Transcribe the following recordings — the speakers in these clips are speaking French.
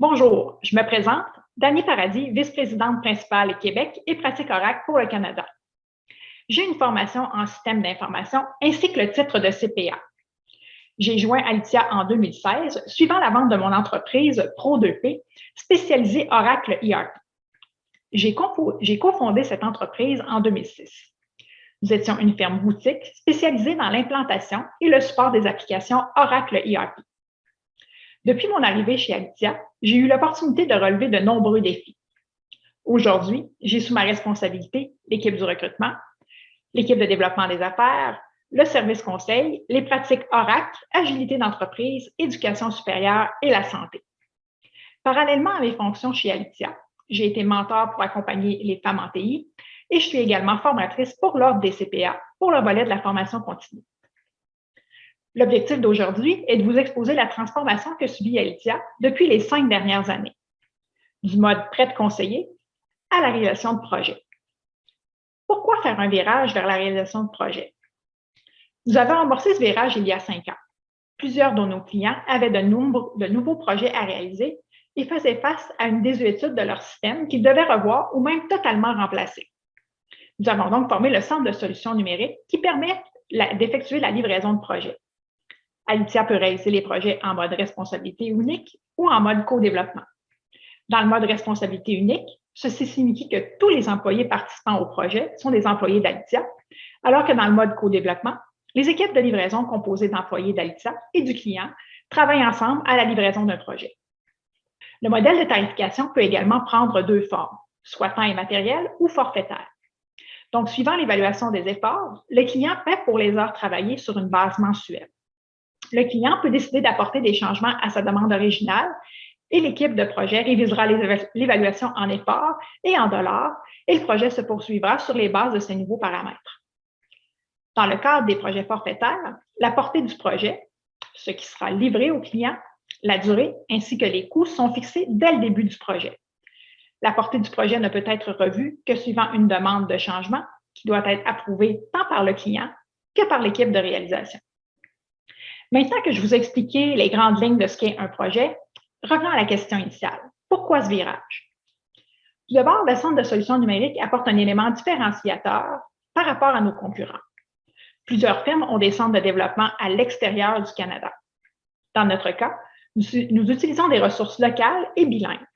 Bonjour, je me présente, Dani Paradis, vice-présidente principale Québec et pratique Oracle pour le Canada. J'ai une formation en système d'information ainsi que le titre de CPA. J'ai joint Alithya en 2016, suivant la vente de mon entreprise Pro2P, spécialisée Oracle ERP. J'ai cofondé cette entreprise en 2006. Nous étions une firme boutique spécialisée dans l'implantation et le support des applications Oracle ERP. Depuis mon arrivée chez Alithya, j'ai eu l'opportunité de relever de nombreux défis. Aujourd'hui, j'ai sous ma responsabilité l'équipe du recrutement, l'équipe de développement des affaires, le service conseil, les pratiques Oracle, agilité d'entreprise, éducation supérieure et la santé. Parallèlement à mes fonctions chez Alithya, j'ai été mentor pour accompagner les femmes en TI et je suis également formatrice pour l'Ordre des CPA pour le volet de la formation continue. L'objectif d'aujourd'hui est de vous exposer la transformation que subit Alithya depuis les 5 dernières années, du mode prêt de conseiller à la réalisation de projets. Pourquoi faire un virage vers la réalisation de projets? Nous avons amorcé ce virage il y a 5 ans. Plusieurs de nos clients avaient de nouveaux projets à réaliser et faisaient face à une désuétude de leur système qu'ils devaient revoir ou même totalement remplacer. Nous avons donc formé le Centre de solutions numériques qui permet d'effectuer la livraison de projets. Alithya peut réaliser les projets en mode responsabilité unique ou en mode co-développement. Dans le mode responsabilité unique, ceci signifie que tous les employés participants au projet sont des employés d'Alithya, alors que dans le mode co-développement, les équipes de livraison composées d'employés d'Alithya et du client travaillent ensemble à la livraison d'un projet. Le modèle de tarification peut également prendre 2 formes, soit temps et matériel ou forfaitaire. Donc, suivant l'évaluation des efforts, le client paie pour les heures travaillées sur une base mensuelle. Le client peut décider d'apporter des changements à sa demande originale et l'équipe de projet révisera l'évaluation en efforts et en dollars et le projet se poursuivra sur les bases de ces nouveaux paramètres. Dans le cadre des projets forfaitaires, la portée du projet, ce qui sera livré au client, la durée ainsi que les coûts sont fixés dès le début du projet. La portée du projet ne peut être revue que suivant une demande de changement qui doit être approuvée tant par le client que par l'équipe de réalisation. Maintenant que je vous ai expliqué les grandes lignes de ce qu'est un projet, revenons à la question initiale. Pourquoi ce virage? Tout d'abord, le Centre de solutions numériques apporte un élément différenciateur par rapport à nos concurrents. Plusieurs firmes ont des centres de développement à l'extérieur du Canada. Dans notre cas, nous utilisons des ressources locales et bilingues.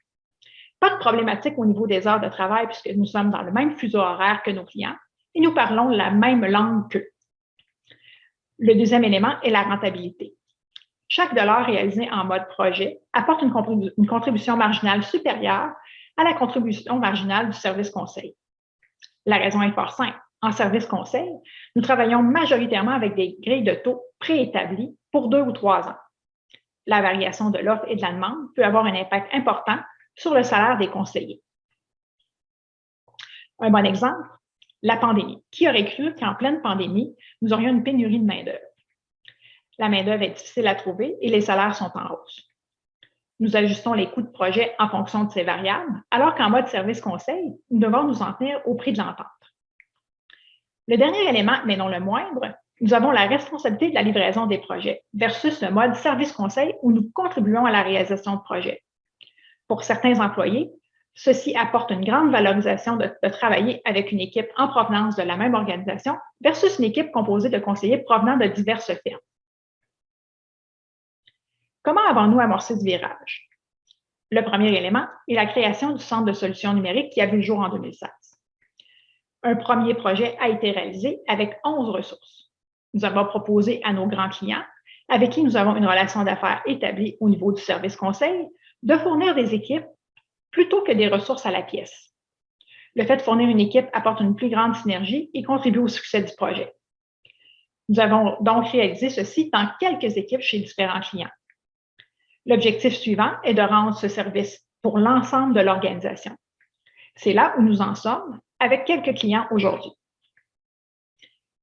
Pas de problématique au niveau des heures de travail puisque nous sommes dans le même fuseau horaire que nos clients et nous parlons la même langue qu'eux. Le deuxième élément est la rentabilité. Chaque dollar réalisé en mode projet apporte une contribution marginale supérieure à la contribution marginale du service conseil. La raison est fort simple. En service conseil, nous travaillons majoritairement avec des grilles de taux préétablies pour 2 ou 3 ans. La variation de l'offre et de la demande peut avoir un impact important sur le salaire des conseillers. Un bon exemple, la pandémie. Qui aurait cru qu'en pleine pandémie, nous aurions une pénurie de main-d'œuvre? La main-d'œuvre est difficile à trouver et les salaires sont en hausse. Nous ajustons les coûts de projet en fonction de ces variables, alors qu'en mode service conseil, nous devons nous en tenir au prix de l'entente. Le dernier élément, mais non le moindre, nous avons la responsabilité de la livraison des projets versus le mode service conseil où nous contribuons à la réalisation de projets. Pour certains employés, ceci apporte une grande valorisation de travailler avec une équipe en provenance de la même organisation versus une équipe composée de conseillers provenant de diverses firmes. Comment avons-nous amorcé ce virage? Le premier élément est la création du Centre de solutions numériques qui a vu le jour en 2016. Un premier projet a été réalisé avec 11 ressources. Nous avons proposé à nos grands clients, avec qui nous avons une relation d'affaires établie au niveau du service conseil, de fournir des équipes plutôt que des ressources à la pièce. Le fait de fournir une équipe apporte une plus grande synergie et contribue au succès du projet. Nous avons donc réalisé ceci dans quelques équipes chez différents clients. L'objectif suivant est de rendre ce service pour l'ensemble de l'organisation. C'est là où nous en sommes avec quelques clients aujourd'hui.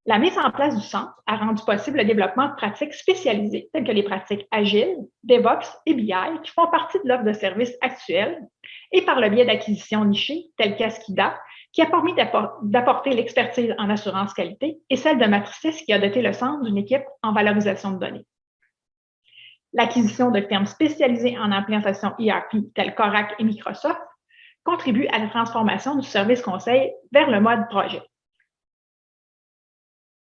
La mise en place du centre a rendu possible le développement de pratiques spécialisées telles que les pratiques agiles, DevOps et BI qui font partie de l'offre de services actuelle et par le biais d'acquisitions nichées telles qu'Askida qui a permis d'apporter l'expertise en assurance qualité et celle de Matricis qui a doté le centre d'une équipe en valorisation de données. L'acquisition de firmes spécialisées en implantation ERP telles qu'Oracle et Microsoft contribue à la transformation du service conseil vers le mode projet.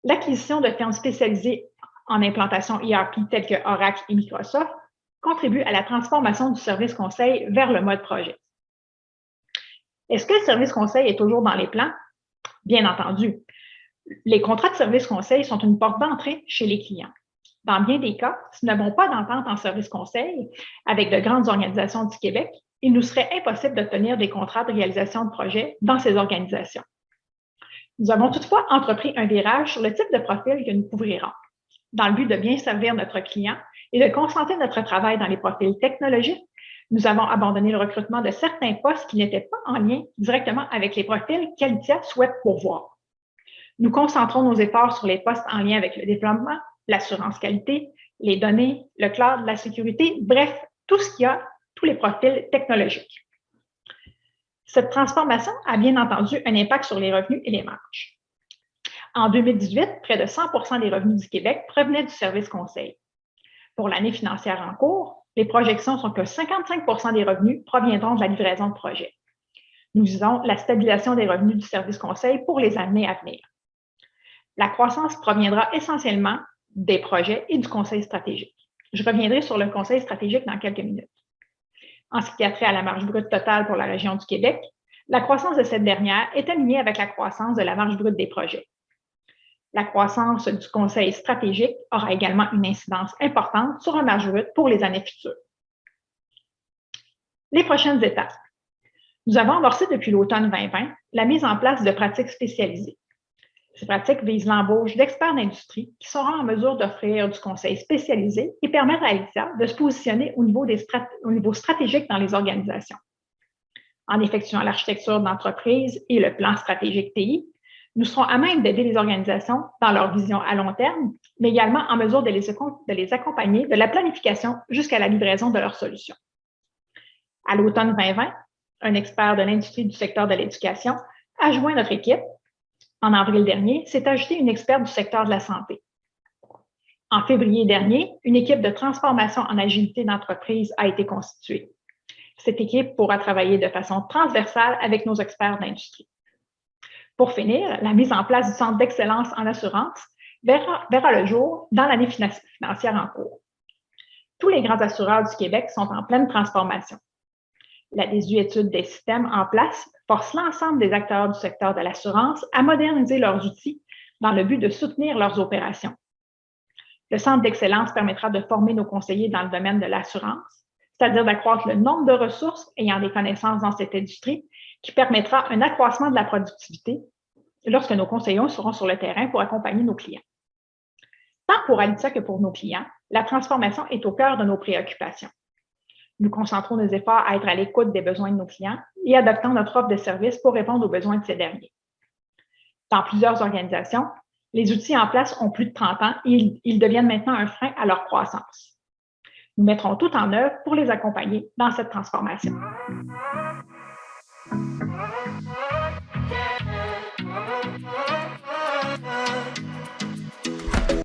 L'acquisition de firmes spécialisées en implantation ERP telles que Oracle et Microsoft contribue à la transformation du service conseil vers le mode projet. Est-ce que le service conseil est toujours dans les plans? Bien entendu. Les contrats de service conseil sont une porte d'entrée chez les clients. Dans bien des cas, si nous n'avons pas d'entente en service conseil avec de grandes organisations du Québec, il nous serait impossible d'obtenir des contrats de réalisation de projets dans ces organisations. Nous avons toutefois entrepris un virage sur le type de profil que nous couvrirons, dans le but de bien servir notre client et de concentrer notre travail dans les profils technologiques. Nous avons abandonné le recrutement de certains postes qui n'étaient pas en lien directement avec les profils qu'Alithya souhaite pourvoir. Nous concentrons nos efforts sur les postes en lien avec le développement, l'assurance qualité, les données, le cloud, la sécurité, bref, tout ce qu'il y a, tous les profils technologiques. Cette transformation a bien entendu un impact sur les revenus et les marges. En 2018, près de 100% des revenus du Québec provenaient du service conseil. Pour l'année financière en cours, les projections sont que 55% des revenus proviendront de la livraison de projets. Nous visons la stabilisation des revenus du service conseil pour les années à venir. La croissance proviendra essentiellement des projets et du conseil stratégique. Je reviendrai sur le conseil stratégique dans quelques minutes. En ce qui a trait à la marge brute totale pour la région du Québec, la croissance de cette dernière est alignée avec la croissance de la marge brute des projets. La croissance du conseil stratégique aura également une incidence importante sur la marge brute pour les années futures. Les prochaines étapes. Nous avons amorcé depuis l'automne 2020 la mise en place de pratiques spécialisées. Ces pratiques visent l'embauche d'experts d'industrie qui seront en mesure d'offrir du conseil spécialisé et permettre à Alithya de se positionner au niveau stratégique dans les organisations. En effectuant l'architecture d'entreprise et le plan stratégique TI, nous serons à même d'aider les organisations dans leur vision à long terme, mais également en mesure de les accompagner de la planification jusqu'à la livraison de leurs solutions. À l'automne 2020, un expert de l'industrie du secteur de l'éducation a joint notre équipe. En avril dernier, s'est ajoutée une experte du secteur de la santé. En février dernier, une équipe de transformation en agilité d'entreprise a été constituée. Cette équipe pourra travailler de façon transversale avec nos experts d'industrie. Pour finir, la mise en place du Centre d'excellence en assurance verra le jour dans l'année financière en cours. Tous les grands assureurs du Québec sont en pleine transformation. La désuétude des systèmes en place force l'ensemble des acteurs du secteur de l'assurance à moderniser leurs outils dans le but de soutenir leurs opérations. Le Centre d'excellence permettra de former nos conseillers dans le domaine de l'assurance, c'est-à-dire d'accroître le nombre de ressources ayant des connaissances dans cette industrie, qui permettra un accroissement de la productivité lorsque nos conseillers seront sur le terrain pour accompagner nos clients. Tant pour Alithya que pour nos clients, la transformation est au cœur de nos préoccupations. Nous concentrons nos efforts à être à l'écoute des besoins de nos clients et adaptons notre offre de services pour répondre aux besoins de ces derniers. Dans plusieurs organisations, les outils en place ont plus de 30 ans et ils deviennent maintenant un frein à leur croissance. Nous mettrons tout en œuvre pour les accompagner dans cette transformation.